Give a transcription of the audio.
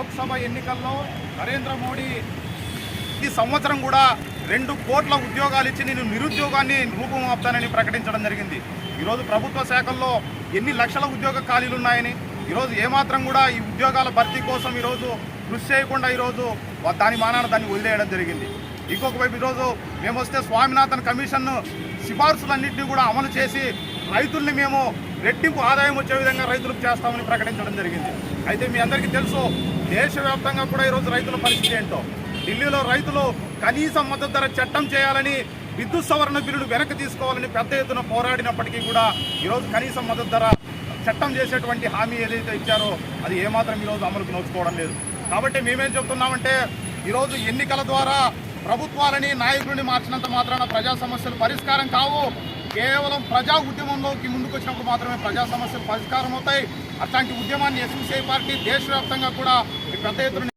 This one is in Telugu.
లోక్సభ ఎన్నికల్లో నరేంద్ర మోడీ ఈ సంవత్సరం కూడా 2 కోట్ల ఉద్యోగాలు ఇచ్చి నేను నిరుద్యోగాన్ని రూపుమాపుతానని ప్రకటించడం జరిగింది. ఈరోజు ప్రభుత్వ శాఖల్లో ఎన్ని లక్షల ఉద్యోగ ఖాళీలు ఉన్నాయని, ఈరోజు ఏమాత్రం కూడా ఈ ఉద్యోగాల భర్తీ కోసం ఈరోజు కృషి చేయకుండా ఈరోజు దాని మానాన దాన్ని వదిలేయడం జరిగింది. ఇంకొక వైపు ఈరోజు మేము వస్తే స్వామినాథన్ కమిషన్ సిఫార్సులన్నింటినీ కూడా అమలు చేసి రైతుల్ని మేము రెట్టింపు ఆదాయం వచ్చే విధంగా రైతులకు చేస్తామని ప్రకటించడం జరిగింది. అయితే మీ అందరికీ తెలుసు, దేశవ్యాప్తంగా కూడా ఈరోజు రైతుల పరిస్థితి ఏంటో. ఢిల్లీలో రైతులు కనీస మద్దతు ధర చట్టం చేయాలని, విద్యుత్ సవరణ బిల్లును వెనక్కి తీసుకోవాలని పెద్ద ఎత్తున పోరాడినప్పటికీ కూడా ఈరోజు కనీస మద్దతు ధర చట్టం చేసేటువంటి హామీ ఏదైతే ఇచ్చారో అది ఏమాత్రం ఈరోజు అమలుకు నోచుకోవడం లేదు. కాబట్టి మేమేం చెప్తున్నామంటే, ఈరోజు ఎన్నికల ద్వారా ప్రభుత్వాలని నాయకులని మార్చినంత మాత్రాన ప్రజా సమస్యలు పరిష్కారం కావు. కేవలం ప్రజా ఉద్యమంలోకి ముందుకు వచ్చినప్పుడు మాత్రమే ప్రజా సమస్యలు పరిష్కారం అవుతాయి. అట్లాంటి ఉద్యమాన్ని ఎస్యూసీఐ పార్టీ దేశవ్యాప్తంగా కూడా పెద్ద ఎత్తున